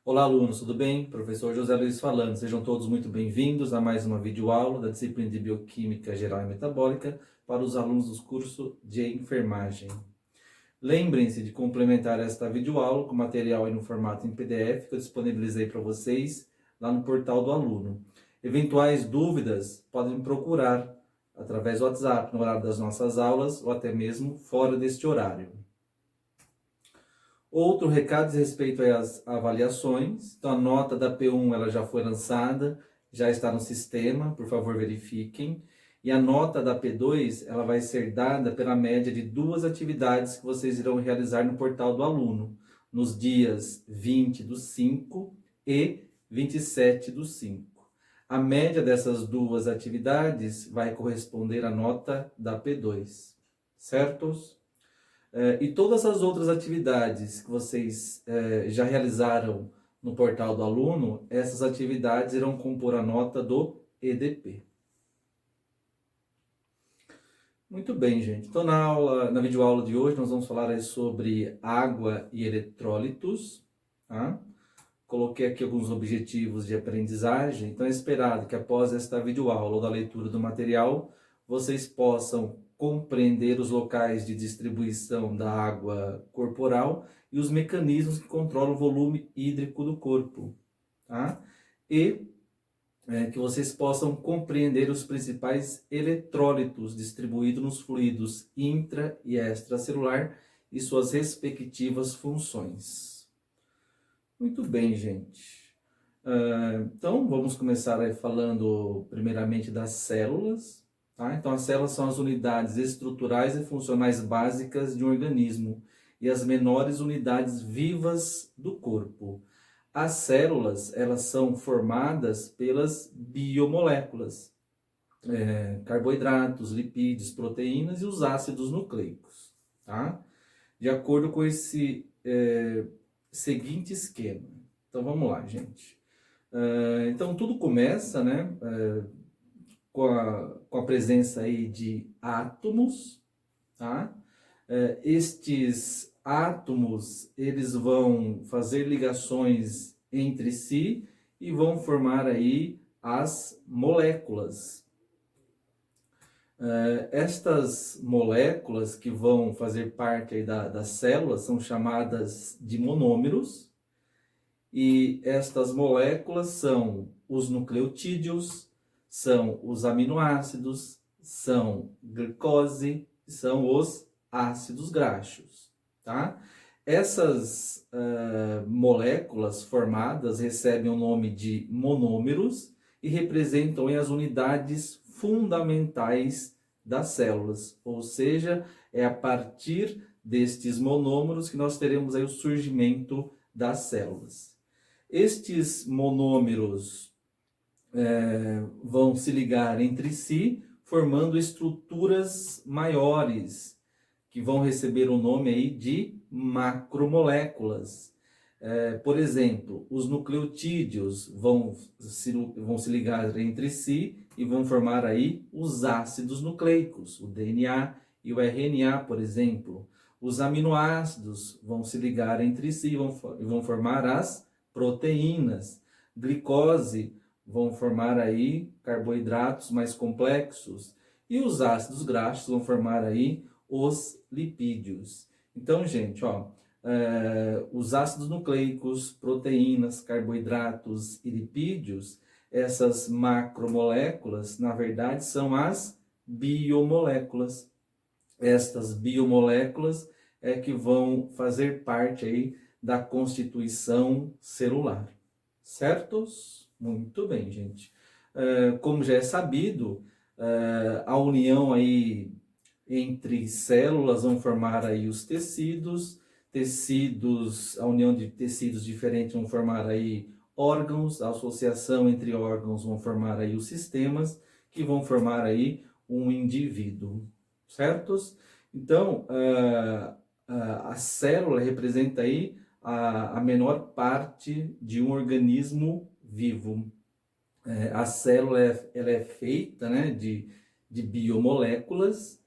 Olá, alunos, tudo bem? Professor José Luiz falando. Sejam todos muito bem-vindos a mais uma videoaula da disciplina de Bioquímica Geral e Metabólica para os alunos dos cursos de enfermagem. Lembrem-se de complementar esta videoaula com material aí no formato em PDF que eu disponibilizei para vocês lá no portal do aluno. Eventuais dúvidas podem me procurar através do WhatsApp no horário das nossas aulas ou até mesmo fora deste horário. Outro recado diz respeito às avaliações. Então, a nota da P1 ela já foi lançada, já está no sistema, por favor verifiquem. E a nota da P2 ela vai ser dada pela média de 2 atividades que vocês irão realizar no portal do aluno, nos dias 20/5 e 27/5. A média dessas 2 atividades vai corresponder à nota da P2, certos? E todas as outras atividades que vocês já realizaram no portal do aluno, essas atividades irão compor a nota do EDP. Muito bem, gente. Então, na videoaula de hoje, nós vamos falar aí sobre água e eletrólitos, tá? Coloquei aqui alguns objetivos de aprendizagem. Então, é esperado que após esta videoaula ou da leitura do material, vocês possam compreender os locais de distribuição da água corporal e os mecanismos que controlam o volume hídrico do corpo, tá? E que vocês possam compreender os principais eletrólitos distribuídos nos fluidos intra e extracelular e suas respectivas funções. Muito bem, gente. Então, vamos começar aí falando primeiramente das células. Tá? Então, as células são as unidades estruturais e funcionais básicas de um organismo e as menores unidades vivas do corpo. As células, elas são formadas pelas biomoléculas, carboidratos, lipídios, proteínas e os ácidos nucleicos. Tá? De acordo com esse seguinte esquema. Então, vamos lá, gente. Então, tudo começa, né, com a presença aí de átomos, tá? Estes átomos, eles vão fazer ligações entre si e vão formar aí as moléculas. Estas moléculas que vão fazer parte aí das células são chamadas de monômeros, e estas moléculas são os nucleotídeos, são os aminoácidos, são glicose, são os ácidos graxos, tá? Essas moléculas formadas recebem o nome de monômeros e representam as unidades fundamentais das células, ou seja, é a partir destes monômeros que nós teremos aí o surgimento das células. Estes monômeros vão se ligar entre si, formando estruturas maiores, que vão receber o nome aí de macromoléculas. Por exemplo, os nucleotídeos vão se ligar entre si e vão formar aí os ácidos nucleicos, o DNA e o RNA, por exemplo. Os aminoácidos vão se ligar entre si e vão formar as proteínas. Glicose vão formar aí carboidratos mais complexos. E os ácidos graxos vão formar aí os lipídios. Então, gente, os ácidos nucleicos, proteínas, carboidratos e lipídios, essas macromoléculas, na verdade, são as biomoléculas. Estas biomoléculas é que vão fazer parte aí da constituição celular. Certos? Muito bem, gente. Como já é sabido, a união aí entre células vão formar aí os tecidos, a união de tecidos diferentes vão formar aí órgãos, a associação entre órgãos vão formar aí os sistemas, que vão formar aí um indivíduo, certos? Então, a célula representa aí a menor parte de um organismo vivo. A célula ela é feita, né, de biomoléculas,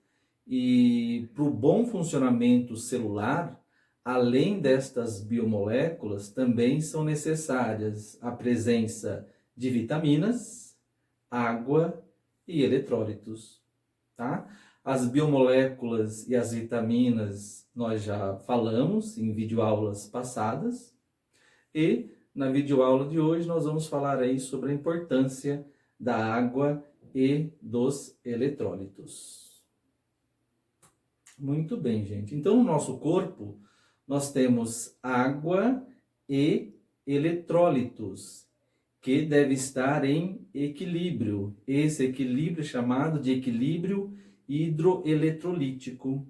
e para o bom funcionamento celular, além destas biomoléculas, também são necessárias a presença de vitaminas, água e eletrólitos, tá? As biomoléculas e as vitaminas nós já falamos em videoaulas passadas, e na videoaula de hoje nós vamos falar aí sobre a importância da água e dos eletrólitos. Muito bem, gente. Então, no nosso corpo, nós temos água e eletrólitos, que deve estar em equilíbrio. Esse equilíbrio é chamado de equilíbrio hidroeletrolítico,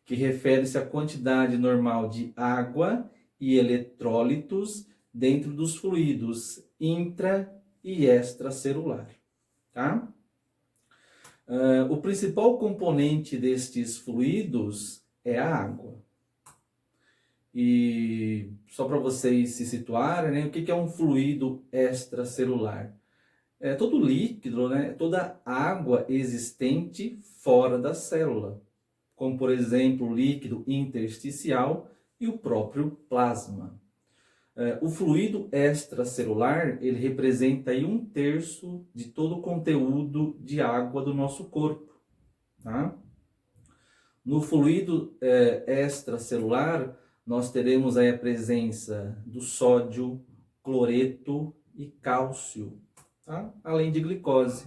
que refere-se à quantidade normal de água e eletrólitos dentro dos fluidos intra e extracelular, tá? O principal componente destes fluidos é a água. E só para vocês se situarem, né, o que é um fluido extracelular? É todo líquido, né, toda água existente fora da célula, como por exemplo o líquido intersticial e o próprio plasma. O fluido extracelular, ele representa aí 1/3 de todo o conteúdo de água do nosso corpo, tá? No fluido extracelular, nós teremos aí a presença do sódio, cloreto e cálcio, tá? Além de glicose.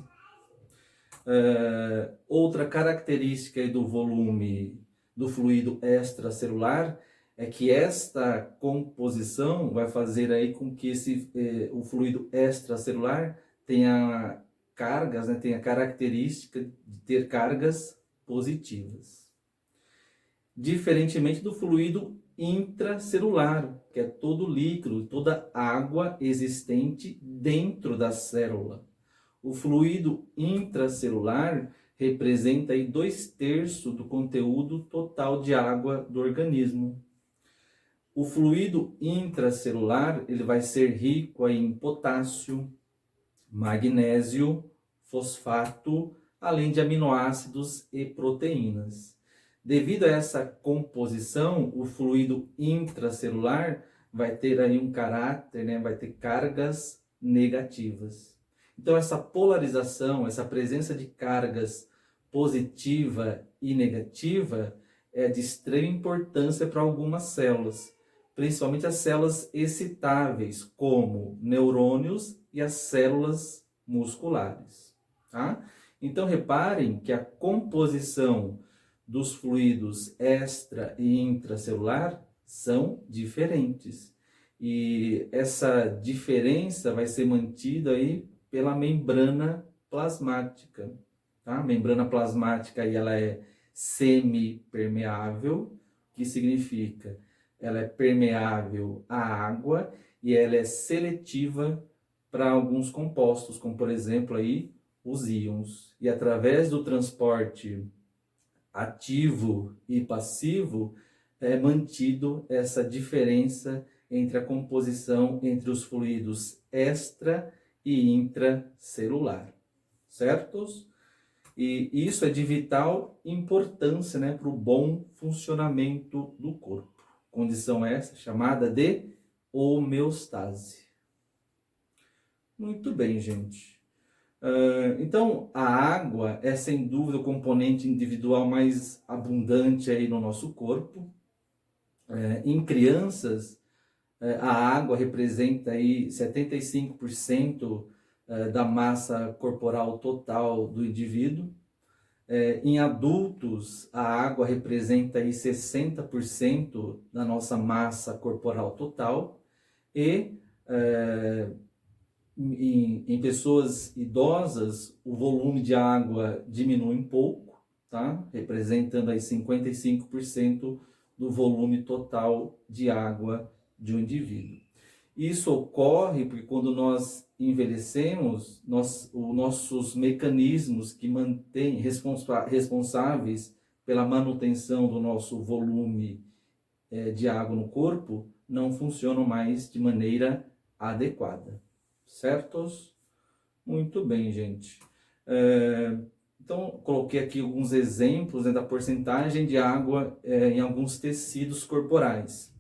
Outra característica aí do volume do fluido extracelular é que esta composição vai fazer aí com que o fluido extracelular tenha cargas, né, tenha a característica de ter cargas positivas. Diferentemente do fluido intracelular, que é todo líquido, toda água existente dentro da célula. O fluido intracelular representa aí 2/3 do conteúdo total de água do organismo. O fluido intracelular, ele vai ser rico aí em potássio, magnésio, fosfato, além de aminoácidos e proteínas. Devido a essa composição, o fluido intracelular vai ter aí um caráter, né, vai ter cargas negativas. Então essa polarização, essa presença de cargas positiva e negativa é de extrema importância para algumas células, principalmente as células excitáveis, como neurônios e as células musculares, tá? Então reparem que a composição dos fluidos extra e intracelular são diferentes. E essa diferença vai ser mantida aí pela membrana plasmática, tá? A membrana plasmática aí ela é semipermeável, que significa ela é permeável à água e ela é seletiva para alguns compostos, como por exemplo aí os íons. E através do transporte ativo e passivo é mantido essa diferença entre a composição entre os fluidos extra e intracelular, certos? E isso é de vital importância, né, para o bom funcionamento do corpo. Condição essa chamada de homeostase. Muito bem, gente. Então, a água é sem dúvida o componente individual mais abundante aí no nosso corpo. Em crianças, a água representa aí 75% da massa corporal total do indivíduo. Em adultos, a água representa aí 60% da nossa massa corporal total. E em pessoas idosas, o volume de água diminui um pouco, tá? Representando aí 55% do volume total de água de um indivíduo. Isso ocorre porque quando nós envelhecemos, os nossos mecanismos que mantêm responsáveis pela manutenção do nosso volume de água no corpo não funcionam mais de maneira adequada. Certos? Muito bem, gente. Então, coloquei aqui alguns exemplos, né, da porcentagem de água em alguns tecidos corporais.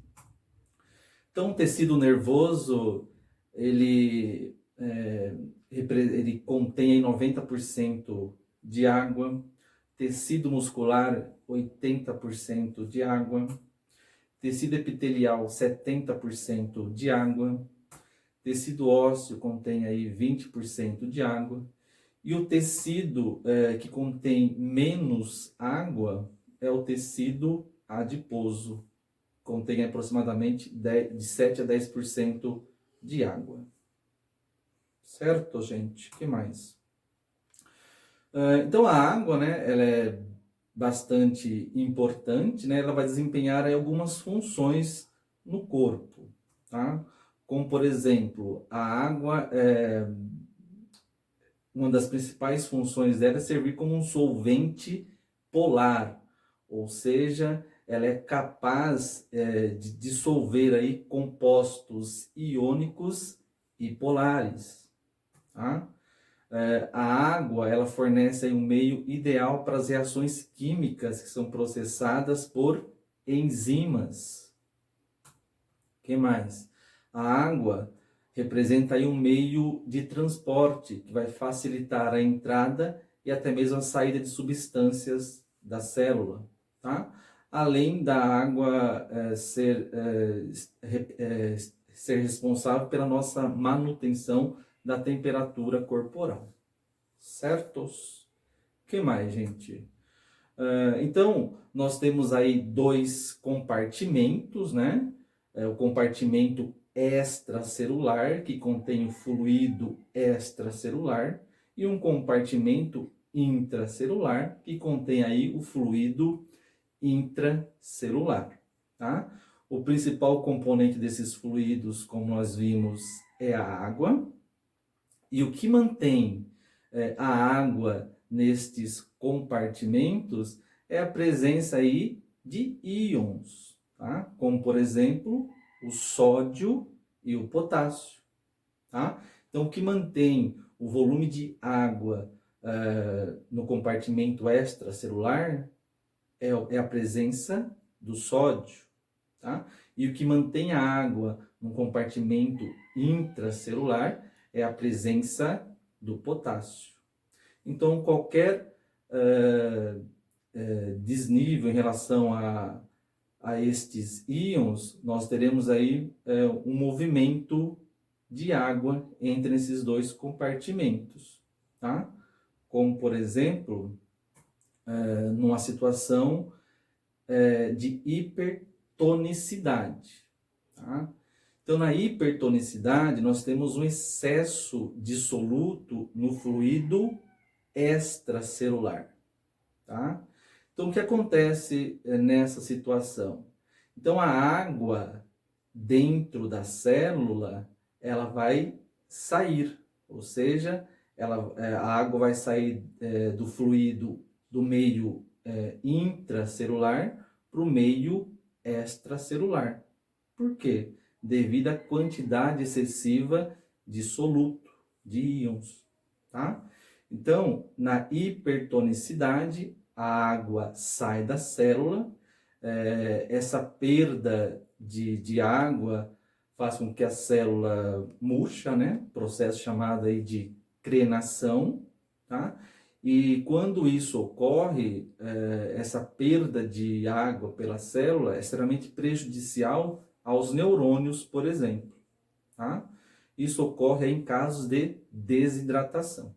Então, o tecido nervoso, ele contém aí 90% de água, tecido muscular, 80% de água, tecido epitelial, 70% de água, tecido ósseo contém aí 20% de água, e o tecido que contém menos água é o tecido adiposo, contém aproximadamente de 7 a 10% de água. Certo, gente? O que mais? Então, a água, né, ela é bastante importante, né? Ela vai desempenhar aí algumas funções no corpo, tá? Como, por exemplo, a água, uma das principais funções dela é servir como um solvente polar, ou seja, ela é capaz de dissolver aí compostos iônicos e polares, tá? A água, ela fornece aí um meio ideal para as reações químicas que são processadas por enzimas. O que mais? A água representa aí um meio de transporte que vai facilitar a entrada e até mesmo a saída de substâncias da célula, tá? Além da água ser responsável pela nossa manutenção da temperatura corporal. Certos? O que mais, gente? Então, nós temos aí dois compartimentos, né? O compartimento extracelular, que contém o fluido extracelular, e um compartimento intracelular, que contém aí o fluido intracelular, tá? O principal componente desses fluidos, como nós vimos, é a água, e o que mantém a água nestes compartimentos é a presença aí de íons, tá? Como por exemplo o sódio e o potássio, tá? Então o que mantém o volume de água no compartimento extracelular é a presença do sódio, tá? E o que mantém a água no compartimento intracelular é a presença do potássio. Então, qualquer desnível em relação a estes íons, nós teremos aí um movimento de água entre esses dois compartimentos, tá? Como, por exemplo, numa situação de hipertonicidade, tá? Então, na hipertonicidade, nós temos um excesso de soluto no fluido extracelular, tá? Então, o que acontece nessa situação? Então, a água dentro da célula, ela vai sair, ou seja, a água vai sair do fluido do meio intracelular para o meio extracelular. Por quê? Devido à quantidade excessiva de soluto, de íons, tá? Então, na hipertonicidade, a água sai da célula, essa perda de água faz com que a célula murcha, né? Processo chamado aí de crenação, tá? E quando isso ocorre, essa perda de água pela célula é extremamente prejudicial aos neurônios, por exemplo, tá? Isso ocorre em casos de desidratação.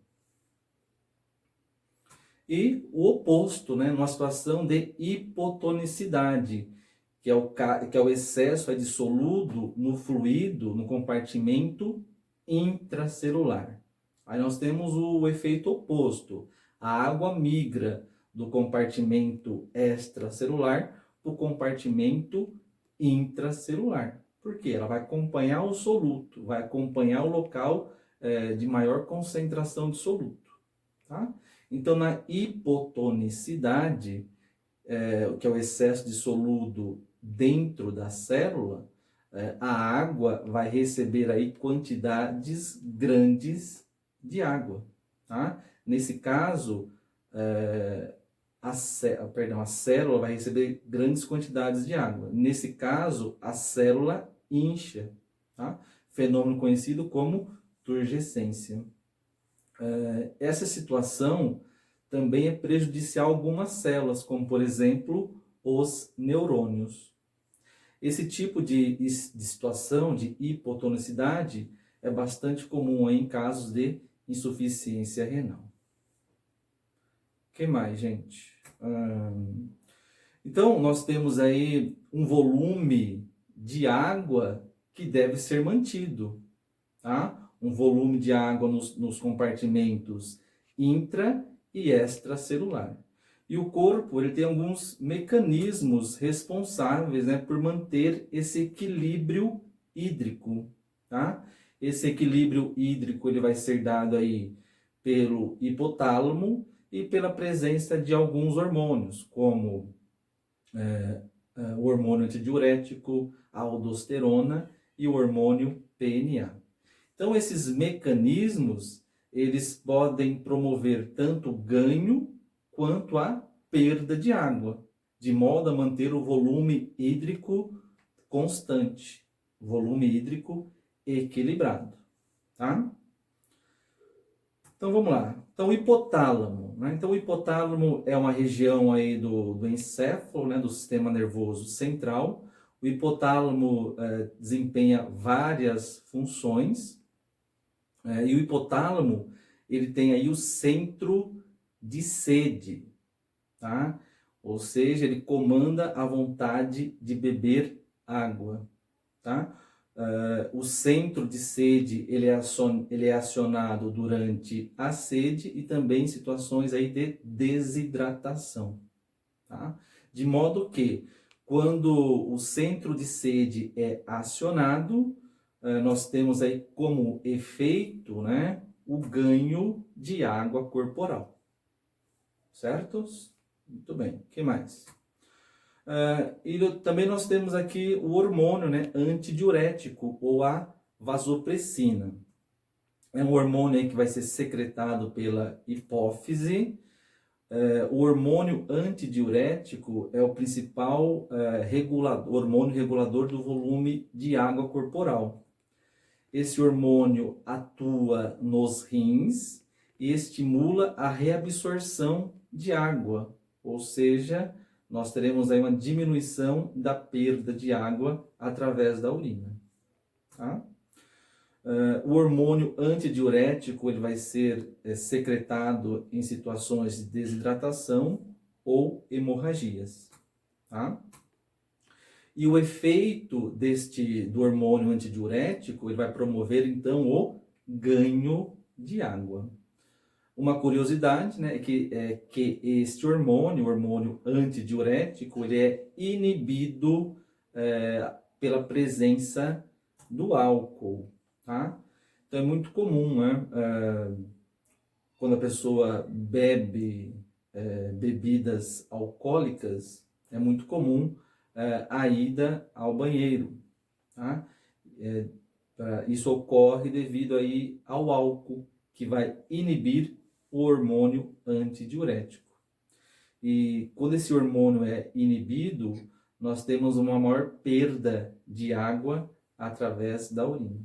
E o oposto, né, numa situação de hipotonicidade, que é o excesso de soludo no fluido, no compartimento intracelular. Aí nós temos o efeito oposto. A água migra do compartimento extracelular para o compartimento intracelular. Por quê? Ela vai acompanhar o soluto, vai acompanhar o local de maior concentração de soluto, tá? Então, na hipotonicidade, que é o excesso de soludo dentro da célula, a água vai receber aí quantidades grandes de água, tá? Nesse caso, a célula vai receber grandes quantidades de água. Nesse caso, a célula incha, tá? Fenômeno conhecido como turgescência. Essa situação também é prejudicial a algumas células, como por exemplo os neurônios. Esse tipo de situação de hipotonicidade é bastante comum em casos de insuficiência renal. O que mais, gente? Então, nós temos aí um volume de água que deve ser mantido, tá? Um volume de água nos compartimentos intra e extracelular. E o corpo ele tem alguns mecanismos responsáveis, né, por manter esse equilíbrio hídrico, tá? Esse equilíbrio hídrico ele vai ser dado aí pelo hipotálamo e pela presença de alguns hormônios, como o hormônio antidiurético, a aldosterona e o hormônio PNA. Então, esses mecanismos, eles podem promover tanto ganho quanto a perda de água, de modo a manter o volume hídrico constante, volume hídrico equilibrado, tá? Então, vamos lá. Então, o hipotálamo, né? Então, o hipotálamo é uma região aí do encéfalo, né? Do sistema nervoso central. O hipotálamo desempenha várias funções, e o hipotálamo, ele tem aí o centro de sede, tá? Ou seja, ele comanda a vontade de beber água, tá? O centro de sede, ele é acionado durante a sede e também em situações aí de desidratação, tá? De modo que, quando o centro de sede é acionado, nós temos aí como efeito, né, o ganho de água corporal. Certos? Muito bem. O que mais? E também nós temos aqui o hormônio, né, antidiurético, ou a vasopressina. É um hormônio aí que vai ser secretado pela hipófise. O hormônio antidiurético é o principal hormônio regulador do volume de água corporal. Esse hormônio atua nos rins e estimula a reabsorção de água, ou seja, nós teremos aí uma diminuição da perda de água através da urina. Tá? O hormônio antidiurético ele vai ser secretado em situações de desidratação ou hemorragias. Tá? E o efeito do hormônio antidiurético ele vai promover então o ganho de água. Uma curiosidade, né, é que este hormônio, o hormônio antidiurético, ele é inibido pela presença do álcool, tá? Então é muito comum, né, quando a pessoa bebe bebidas alcoólicas, é muito comum a ida ao banheiro, tá? Isso ocorre devido aí ao álcool, que vai inibir o hormônio antidiurético. E quando esse hormônio é inibido, nós temos uma maior perda de água através da urina.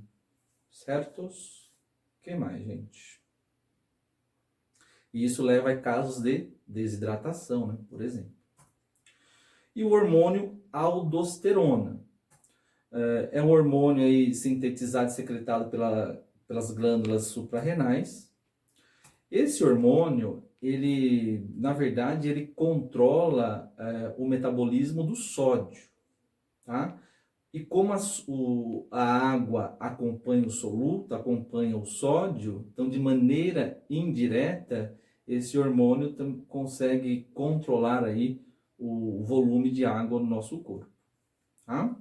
Certos? O que mais, gente? E isso leva a casos de desidratação, né, por exemplo. E o hormônio aldosterona. É um hormônio aí sintetizado e secretado pelas glândulas suprarrenais. Esse hormônio, ele, na verdade, ele controla o metabolismo do sódio, tá? E como a água acompanha o soluto, acompanha o sódio, então de maneira indireta, esse hormônio consegue controlar aí o volume de água no nosso corpo, tá?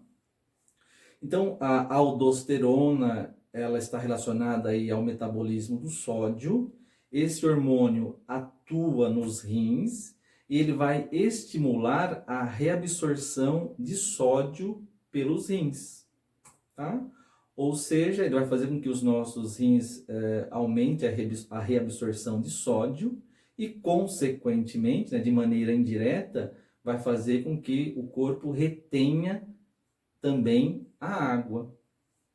Então, a aldosterona, ela está relacionada aí ao metabolismo do sódio. Esse hormônio atua nos rins e ele vai estimular a reabsorção de sódio pelos rins, tá? Ou seja, ele vai fazer com que os nossos rins aumente a reabsorção de sódio e, consequentemente, né, de maneira indireta, vai fazer com que o corpo retenha também a água,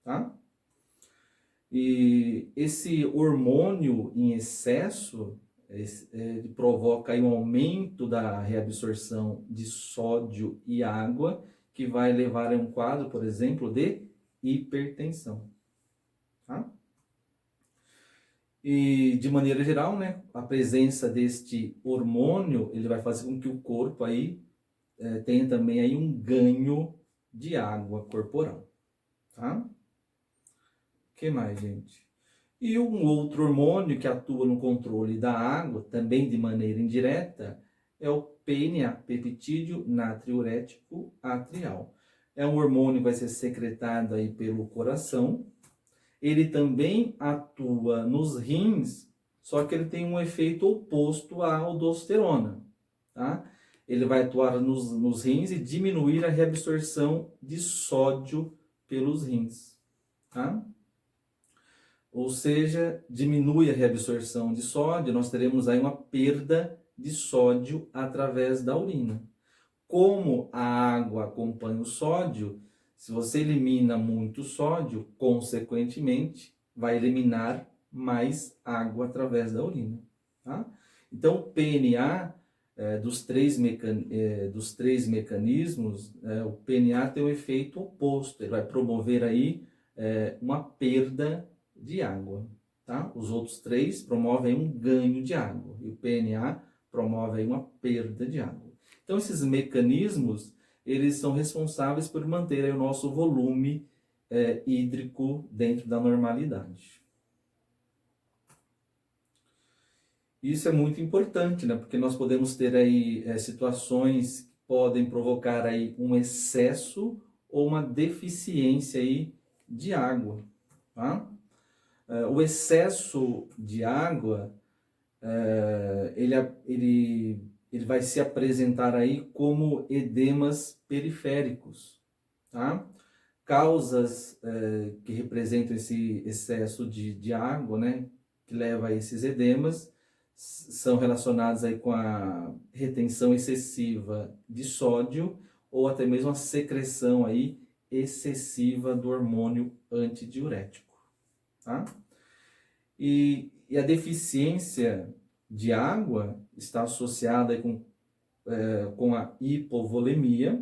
tá? E esse hormônio em excesso, ele provoca aí um aumento da reabsorção de sódio e água, que vai levar a um quadro, por exemplo, de hipertensão, tá? E, de maneira geral, né, a presença deste hormônio, ele vai fazer com que o corpo aí tenha também aí um ganho de água corporal, tá? O que mais, gente? E um outro hormônio que atua no controle da água, também de maneira indireta, é o PNA, peptídeo natriurético atrial. É um hormônio que vai ser secretado aí pelo coração. Ele também atua nos rins, só que ele tem um efeito oposto à aldosterona, tá? Ele vai atuar nos rins e diminuir a reabsorção de sódio pelos rins, tá? Ou seja, diminui a reabsorção de sódio, nós teremos aí uma perda de sódio através da urina. Como a água acompanha o sódio, se você elimina muito sódio, consequentemente, vai eliminar mais água através da urina, tá? Então, o PNA, dos três mecanismos, o PNA tem um efeito oposto, ele vai promover aí uma perda de água, tá? Os outros três promovem um ganho de água, e o PNA promove aí uma perda de água. Então, esses mecanismos, eles são responsáveis por manter aí o nosso volume hídrico dentro da normalidade. Isso é muito importante, né? Porque nós podemos ter aí situações que podem provocar aí um excesso ou uma deficiência aí de água, tá? O excesso de água, ele vai se apresentar aí como edemas periféricos, tá? Causas que representam esse excesso de água, né, que leva a esses edemas, são relacionadas aí com a retenção excessiva de sódio ou até mesmo a secreção aí excessiva do hormônio antidiurético, tá? E a deficiência de água está associada aí com a hipovolemia,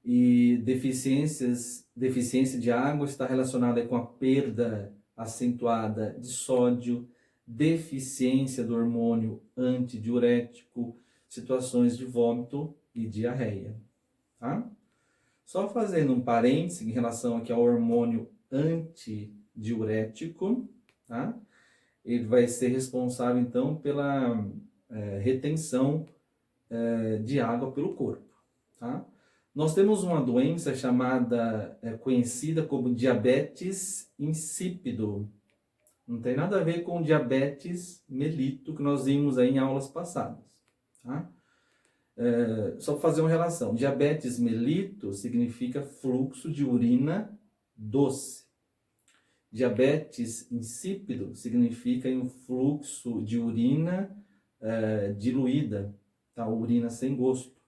e deficiência de água está relacionada com a perda acentuada de sódio, deficiência do hormônio antidiurético, situações de vômito e diarreia, tá? Só fazendo um parêntese em relação aqui ao hormônio antidiurético, tá? Ele vai ser responsável então pela retenção de água pelo corpo, tá? Nós temos uma doença conhecida como diabetes insípido. Não tem nada a ver com diabetes mellitus, que nós vimos aí em aulas passadas, tá? Só para fazer uma relação, diabetes mellitus significa fluxo de urina doce. Diabetes insípido significa um fluxo de urina diluída, tá? Urina sem gosto.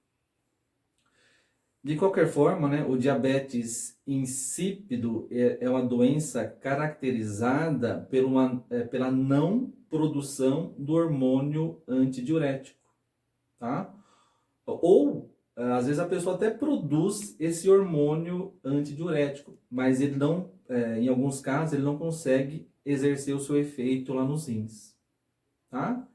De qualquer forma, né, o diabetes insípido é uma doença caracterizada pela não produção do hormônio antidiurético, tá? Ou, às vezes, a pessoa até produz esse hormônio antidiurético, mas ele não, em alguns casos, ele não consegue exercer o seu efeito lá nos rins, tá?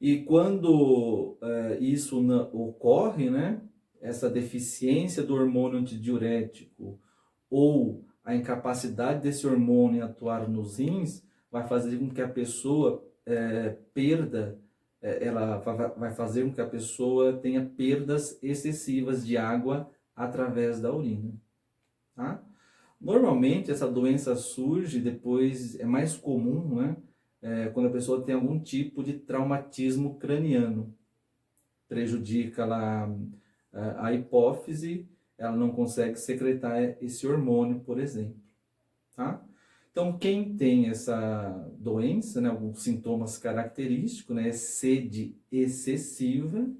E quando isso ocorre, né, essa deficiência do hormônio antidiurético ou a incapacidade desse hormônio em atuar nos rins, vai fazer com que a pessoa ela vai fazer com que a pessoa tenha perdas excessivas de água através da urina, tá? Normalmente essa doença surge depois, é mais comum, né, quando a pessoa tem algum tipo de traumatismo craniano, prejudica lá a hipófise, ela não consegue secretar esse hormônio, por exemplo, tá? Então, quem tem essa doença, né, alguns sintomas característicos, né, sede excessiva,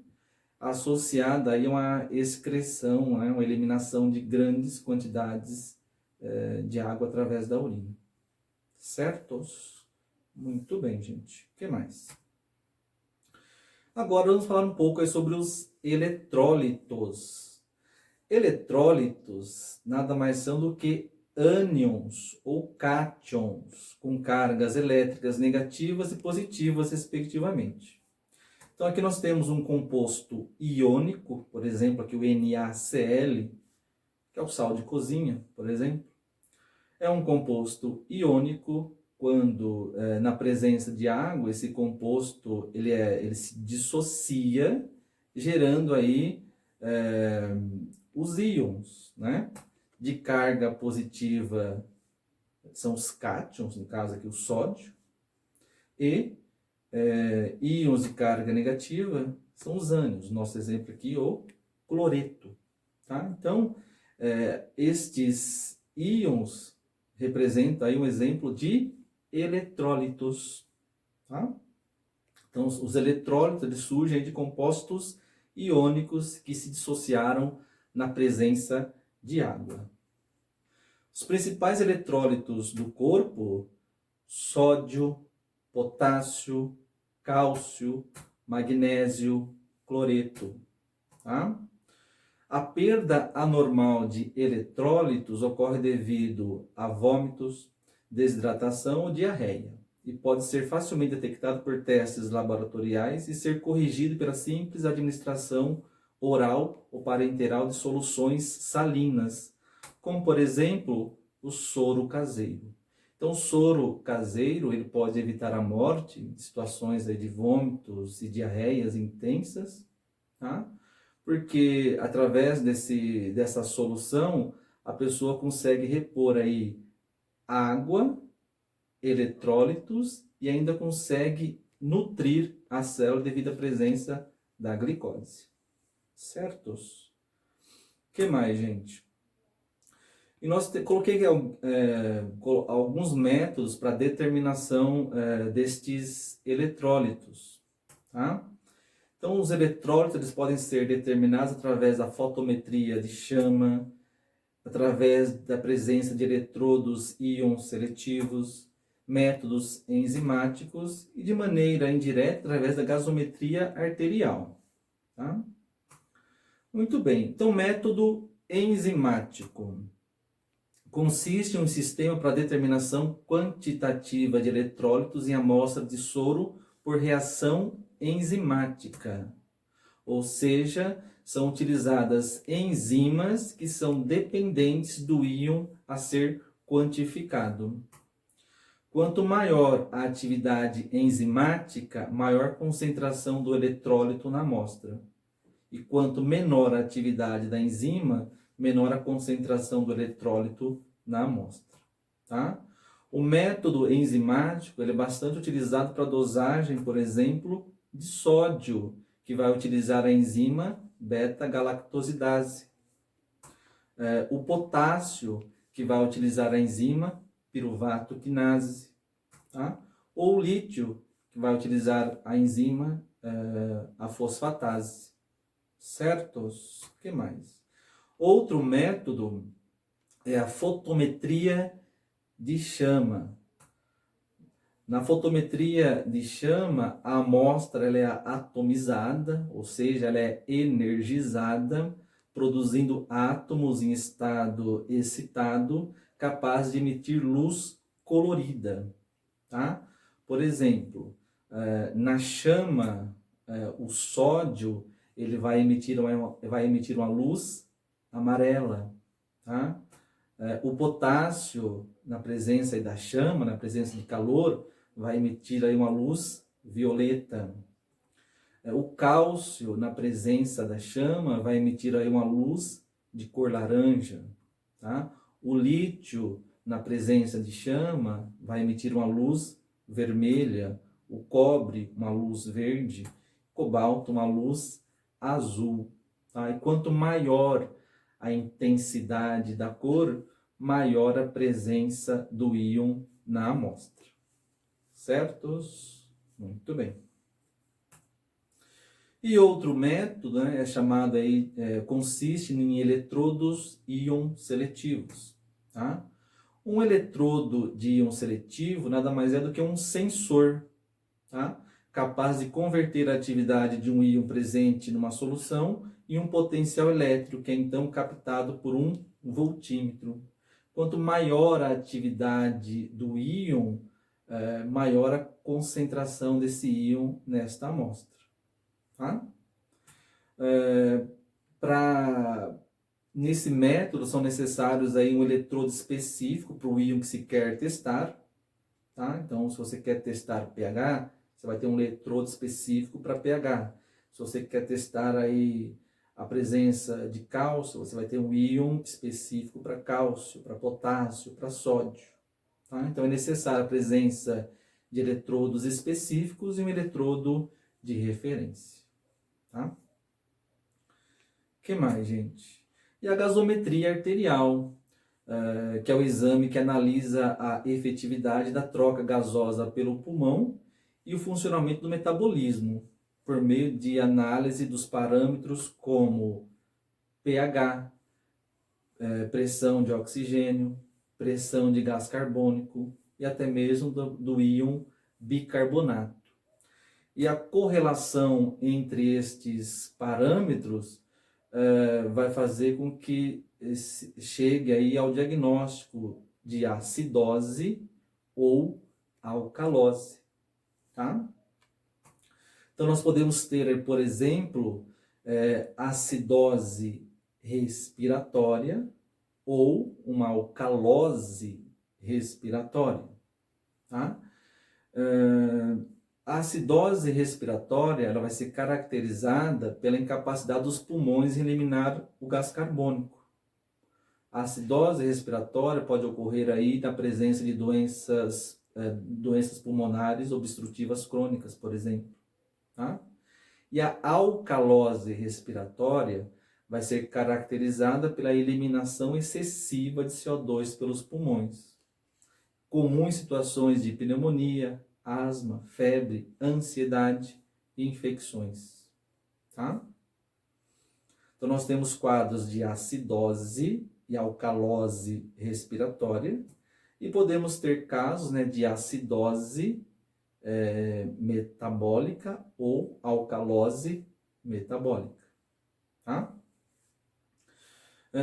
associada aí a uma excreção, né, uma eliminação de grandes quantidades de água através da urina. Certos? Muito bem, gente. O que mais? Agora vamos falar um pouco aí sobre os eletrólitos. Eletrólitos nada mais são do que ânions ou cátions com cargas elétricas negativas e positivas, respectivamente. Então aqui nós temos um composto iônico, por exemplo, aqui o NaCl, que é o sal de cozinha, por exemplo. É um composto iônico quando, na presença de água, esse composto ele se dissocia, gerando aí os íons, né? De carga positiva são os cátions, no caso aqui o sódio, e íons de carga negativa são os ânions. Nosso exemplo aqui, o cloreto. Tá? Então, estes íons representam aí um exemplo de eletrólitos. Tá? Então, os eletrólitos eles surgem de compostos iônicos que se dissociaram na presença de água. Os principais eletrólitos do corpo: sódio, potássio, cálcio, magnésio, cloreto. Tá? A perda anormal de eletrólitos ocorre devido a vômitos, desidratação ou diarreia e pode ser facilmente detectado por testes laboratoriais e ser corrigido pela simples administração oral ou parenteral de soluções salinas, como por exemplo o soro caseiro. Então, o soro caseiro ele pode evitar a morte em situações de vômitos e diarreias intensas, tá? Porque através dessa solução a pessoa consegue repor aí água, eletrólitos e ainda consegue nutrir a célula devido à presença da glicose. Certos? O que mais, gente? E coloquei alguns métodos para determinação destes eletrólitos. Tá? Então, os eletrólitos eles podem ser determinados através da fotometria de chama, através da presença de eletrodos íons seletivos, métodos enzimáticos e de maneira indireta através da gasometria arterial. Tá? Muito bem, então método enzimático consiste em um sistema para determinação quantitativa de eletrólitos em amostra de soro por reação enzimática, ou seja, são utilizadas enzimas que são dependentes do íon a ser quantificado. Quanto maior a atividade enzimática, maior concentração do eletrólito na amostra. E quanto menor a atividade da enzima, menor a concentração do eletrólito na amostra. Tá? O método enzimático ele é bastante utilizado para dosagem, por exemplo, de sódio, que vai utilizar a enzima beta-galactosidase. O potássio, que vai utilizar a enzima piruvato quinase. Tá? Ou o lítio, que vai utilizar a enzima a fosfatase. Certos? O que mais? Outro método é a fotometria de chama. Na fotometria de chama, a amostra ela é atomizada, ou seja, ela é energizada, produzindo átomos em estado excitado, capaz de emitir luz colorida. Tá? Por exemplo, na chama, o sódio ele vai emitir uma luz amarela. Tá? O potássio, na presença da chama, na presença de calor, vai emitir aí uma luz violeta. O cálcio, na presença da chama, vai emitir aí uma luz de cor laranja. Tá? O lítio, na presença de chama, vai emitir uma luz vermelha. O cobre, uma luz verde. Cobalto, uma luz azul. Tá? E quanto maior a intensidade da cor, maior a presença do íon na amostra. Certos? Muito bem. E outro método, né, é chamado aí, consiste em eletrodos íon seletivos, tá? Um eletrodo de íon seletivo nada mais é do que um sensor, tá? Capaz de converter a atividade de um íon presente numa solução em um potencial elétrico, que é então captado por um voltímetro. Quanto maior a atividade do íon, maior a concentração desse íon nesta amostra. Tá? Nesse método são necessários aí um eletrodo específico para o íon que se quer testar. Tá? Então, se você quer testar pH, você vai ter um eletrodo específico para pH. Se você quer testar aí a presença de cálcio, você vai ter um íon específico para cálcio, para potássio, para sódio. Tá? Então, é necessária a presença de eletrodos específicos e um eletrodo de referência. Tá? O que mais, gente? E a gasometria arterial, que é o exame que analisa a efetividade da troca gasosa pelo pulmão e o funcionamento do metabolismo, por meio de análise dos parâmetros como pH, pressão de oxigênio, pressão de gás carbônico e até mesmo do íon bicarbonato. E a correlação entre estes parâmetros vai fazer com que chegue aí ao diagnóstico de acidose ou alcalose, tá? Então nós podemos ter, por exemplo, acidose respiratória ou uma alcalose respiratória, tá? A acidose respiratória ela vai ser caracterizada pela incapacidade dos pulmões em eliminar o gás carbônico. A acidose respiratória pode ocorrer aí na presença de doenças pulmonares obstrutivas crônicas, por exemplo. Tá? E a alcalose respiratória vai ser caracterizada pela eliminação excessiva de CO2 pelos pulmões. Comum em situações de pneumonia, asma, febre, ansiedade e infecções. Tá? Então, nós temos quadros de acidose e alcalose respiratória e podemos ter casos, né, de acidose metabólica ou alcalose metabólica. Tá?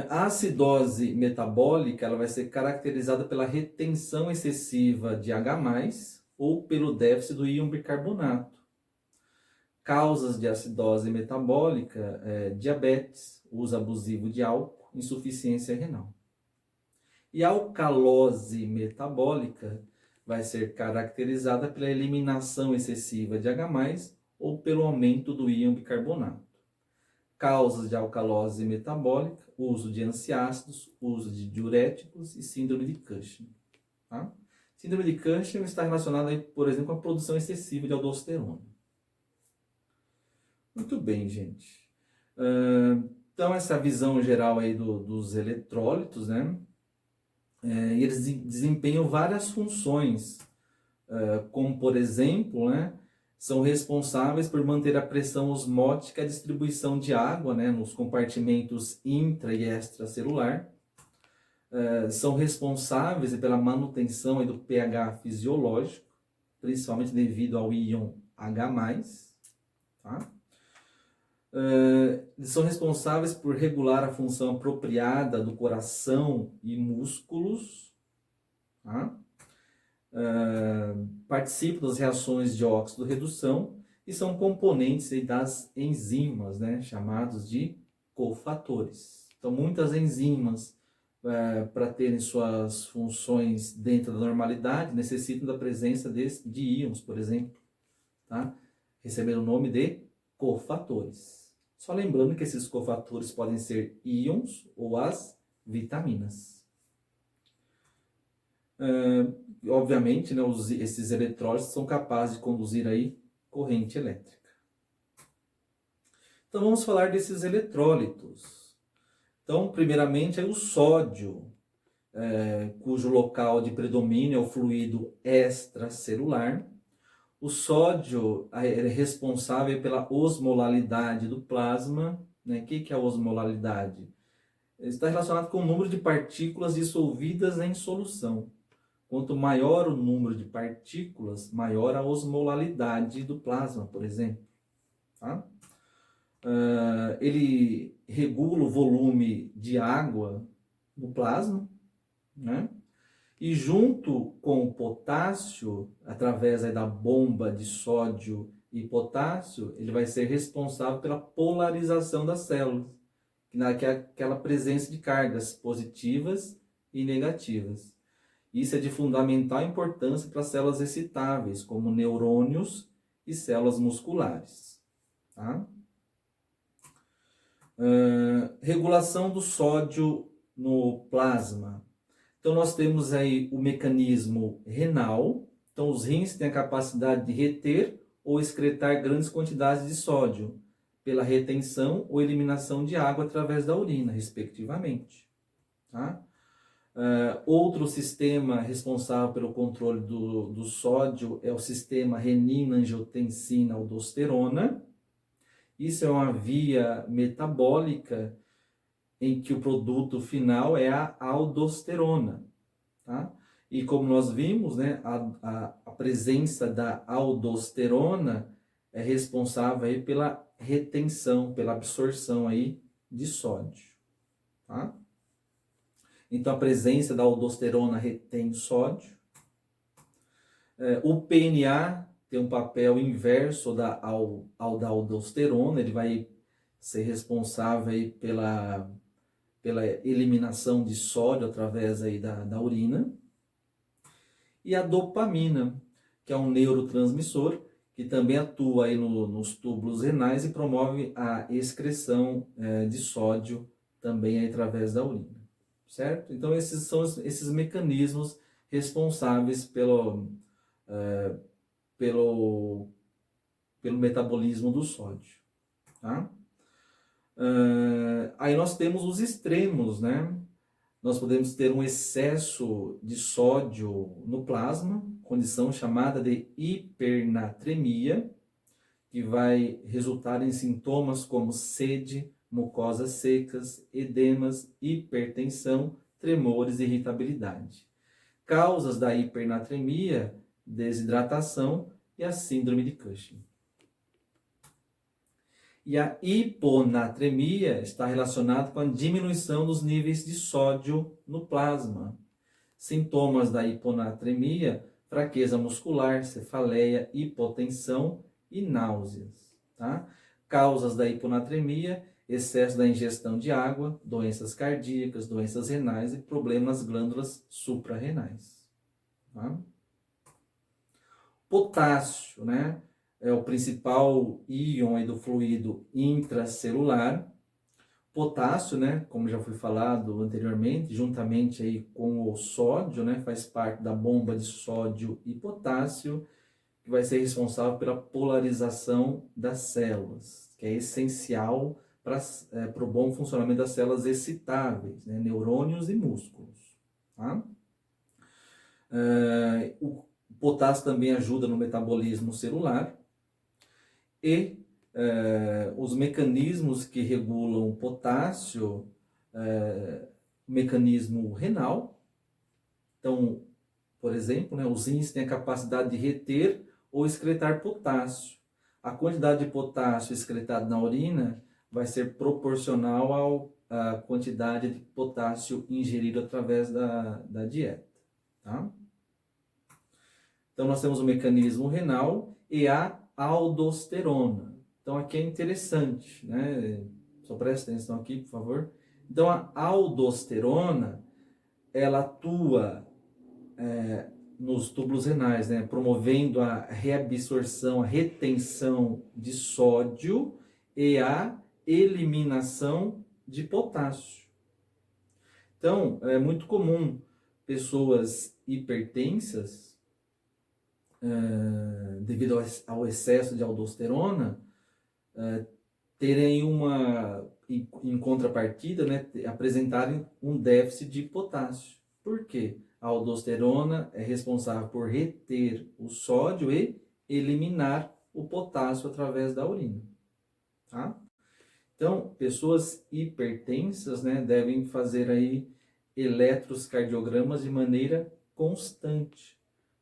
A acidose metabólica ela vai ser caracterizada pela retenção excessiva de H+, ou pelo déficit do íon bicarbonato. Causas de acidose metabólica, diabetes, uso abusivo de álcool, insuficiência renal. E a alcalose metabólica vai ser caracterizada pela eliminação excessiva de H+, ou pelo aumento do íon bicarbonato. Causas de alcalose metabólica, uso de antiácidos, uso de diuréticos e síndrome de Cushing. Tá? Síndrome de Cushing está relacionada, aí, por exemplo, com a produção excessiva de aldosterona. Muito bem, gente. Então, essa visão geral aí dos eletrólitos, né? Eles desempenham várias funções, como, por exemplo, né? São responsáveis por manter a pressão osmótica e a distribuição de água, né? Nos compartimentos intra e extracelular. São responsáveis pela manutenção aí do pH fisiológico, principalmente devido ao íon H+, tá? Eles são responsáveis por regular a função apropriada do coração e músculos, tá? Participam das reações de óxido-redução e são componentes aí das enzimas, né? Chamados de cofatores. Então, muitas enzimas, para terem suas funções dentro da normalidade, necessitam da presença de íons, por exemplo, tá? Recebendo o nome de cofatores. Só lembrando que esses cofatores podem ser íons ou as vitaminas. Obviamente, né, esses eletrólitos são capazes de conduzir aí corrente elétrica. Então, vamos falar desses eletrólitos. Então, primeiramente, é o sódio, cujo local de predomínio é o fluido extracelular. O sódio é responsável pela osmolalidade do plasma, né? O que é a osmolalidade? Está relacionado com o número de partículas dissolvidas em solução. Quanto maior o número de partículas, maior a osmolalidade do plasma, por exemplo. Tá? Ele regula o volume de água no plasma, né? E junto com o potássio, através aí da bomba de sódio e potássio, ele vai ser responsável pela polarização das células, que é aquela presença de cargas positivas e negativas. Isso é de fundamental importância para células excitáveis, como neurônios e células musculares. Tá? Regulação do sódio no plasma. Então, nós temos aí o mecanismo renal. Então, os rins têm a capacidade de reter ou excretar grandes quantidades de sódio, pela retenção ou eliminação de água através da urina, respectivamente. Tá? Outro sistema responsável pelo controle do sódio é o sistema renina-angiotensina-aldosterona. Isso é uma via metabólica em que o produto final é a aldosterona. Tá? E como nós vimos, né, a presença da aldosterona é responsável aí pela retenção, pela absorção aí de sódio. Tá? Então, a presença da aldosterona retém sódio. O PNA tem um papel inverso da aldosterona, ele vai ser responsável aí pela eliminação de sódio através aí da urina. E a dopamina, que é um neurotransmissor, que também atua aí nos túbulos renais e promove a excreção de sódio também aí através da urina. Certo? Então, esses são esses mecanismos responsáveis pelo metabolismo do sódio. Tá? Aí nós temos os extremos, né? Nós podemos ter um excesso de sódio no plasma, condição chamada de hipernatremia, que vai resultar em sintomas como sede, mucosas secas, edemas, hipertensão, tremores e irritabilidade. Causas da hipernatremia, desidratação e a síndrome de Cushing. E a hiponatremia está relacionada com a diminuição dos níveis de sódio no plasma. Sintomas da hiponatremia: fraqueza muscular, cefaleia, hipotensão e náuseas. Tá? Causas da hiponatremia: excesso da ingestão de água, doenças cardíacas, doenças renais e problemas nas glândulas suprarrenais. Tá? Potássio, né? É o principal íon aí do fluido intracelular. Potássio, né, como já foi falado anteriormente, juntamente aí com o sódio, né, faz parte da bomba de sódio e potássio, que vai ser responsável pela polarização das células, que é essencial para o bom funcionamento das células excitáveis, né, neurônios e músculos. Tá? O potássio também ajuda no metabolismo celular. E os mecanismos que regulam o potássio, o mecanismo renal. Então, por exemplo, né, os rins têm a capacidade de reter ou excretar potássio. A quantidade de potássio excretado na urina vai ser proporcional à quantidade de potássio ingerido através da dieta. Tá? Então, nós temos o mecanismo renal e a aldosterona. Então, aqui é interessante, né? Só presta atenção aqui, por favor. Então, a aldosterona, ela atua nos túbulos renais, né? Promovendo a reabsorção, a retenção de sódio e a eliminação de potássio. Então, é muito comum pessoas hipertensas, devido ao excesso de aldosterona, terem em contrapartida, né, apresentarem um déficit de potássio. Por quê? A aldosterona é responsável por reter o sódio e eliminar o potássio através da urina, tá? Então, pessoas hipertensas, né, devem fazer aí eletrocardiogramas de maneira constante,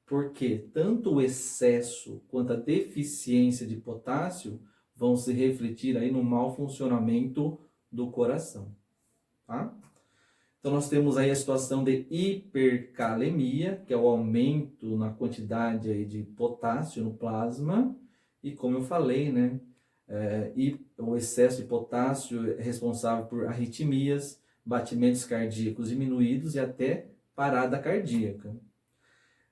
porque tanto o excesso quanto a deficiência de potássio vão se refletir aí no mau funcionamento do coração, tá? Então, nós temos aí a situação de hipercalemia, que é o aumento na quantidade aí de potássio no plasma, e como eu falei, né, e o excesso de potássio é responsável por arritmias, batimentos cardíacos diminuídos e até parada cardíaca.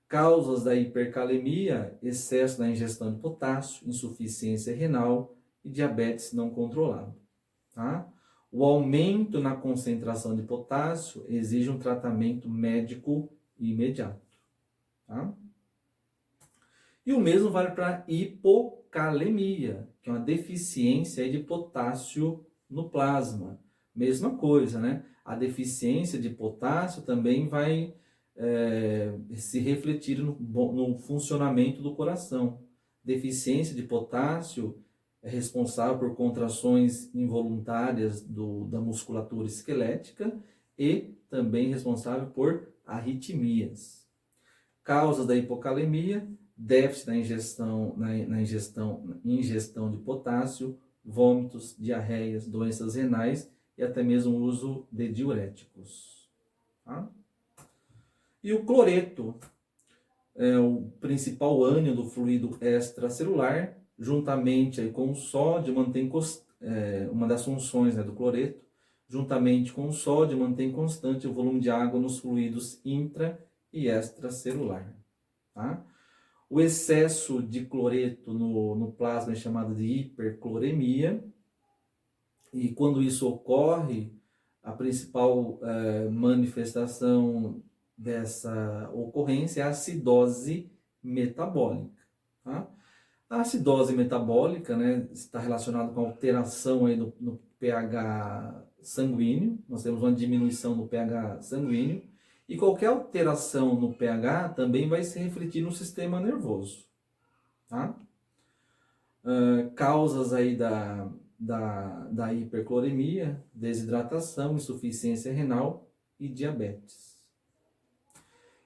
Causas da hipercalemia: excesso na ingestão de potássio, insuficiência renal e diabetes não controlado, tá? O aumento na concentração de potássio exige um tratamento médico imediato, tá? E o mesmo vale para a hipocalemia, que é uma deficiência de potássio no plasma. Mesma coisa, né? A deficiência de potássio também vai se refletir no funcionamento do coração. Deficiência de potássio é responsável por contrações involuntárias da musculatura esquelética e também responsável por arritmias. Causas da hipocalemia: déficit na ingestão de potássio, vômitos, diarreias, doenças renais e até mesmo o uso de diuréticos. Tá? E o cloreto é o principal ânion do fluido extracelular, juntamente aí com o sódio, mantém uma das funções, né, do cloreto, juntamente com o sódio, mantém constante o volume de água nos fluidos intra e extracelular. Tá? O excesso de cloreto no plasma é chamado de hipercloremia, e quando isso ocorre, a principal manifestação dessa ocorrência é a acidose metabólica. Tá? A acidose metabólica, né, está relacionada com a alteração aí no pH sanguíneo. Nós temos uma diminuição no pH sanguíneo, e qualquer alteração no pH também vai se refletir no sistema nervoso. Tá? Causas aí da hipercloremia: desidratação, insuficiência renal e diabetes.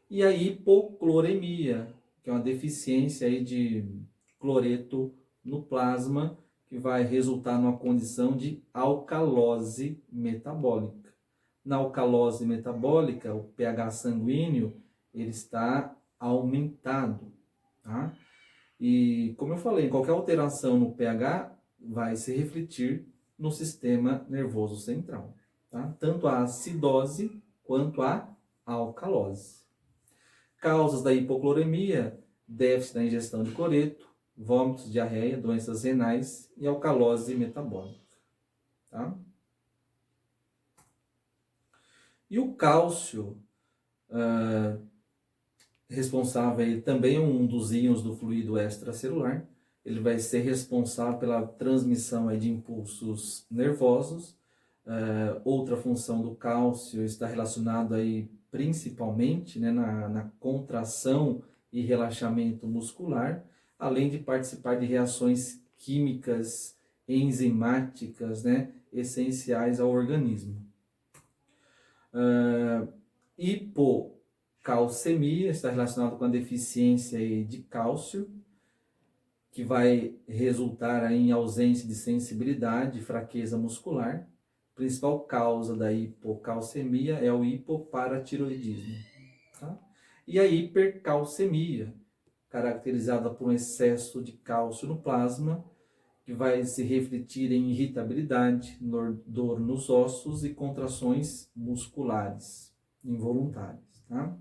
E a hipocloremia, que é uma deficiência aí de cloreto no plasma, que vai resultar numa condição de alcalose metabólica. Na alcalose metabólica, o pH sanguíneo ele está aumentado, tá? E como eu falei, qualquer alteração no pH vai se refletir no sistema nervoso central, tá? Tanto a acidose quanto a alcalose. Causas da hipocloremia: déficit na ingestão de cloreto, vômitos, diarreia, doenças renais e alcalose metabólica. Tá? E o cálcio, responsável, ele também é um dos íons do fluido extracelular. Ele vai ser responsável pela transmissão aí de impulsos nervosos. Outra função do cálcio está relacionada aí principalmente, né, na contração e relaxamento muscular, além de participar de reações químicas enzimáticas, né, essenciais ao organismo. Hipocalcemia está relacionado com a deficiência de cálcio, que vai resultar aí em ausência de sensibilidade e fraqueza muscular. A principal causa da hipocalcemia é o hipoparatiroidismo. Tá? E a hipercalcemia, caracterizada por um excesso de cálcio no plasma, que vai se refletir em irritabilidade, dor nos ossos e contrações musculares involuntárias. Tá?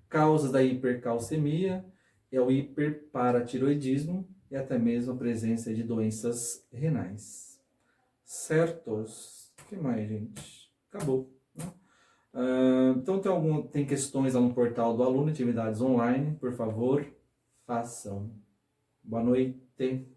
Causas da hipercalcemia é o hiperparatiroidismo e até mesmo a presença de doenças renais. Certos? O que mais, gente? Acabou. Né? Então tem questões lá no portal do aluno, atividades online, por favor, façam. Boa noite.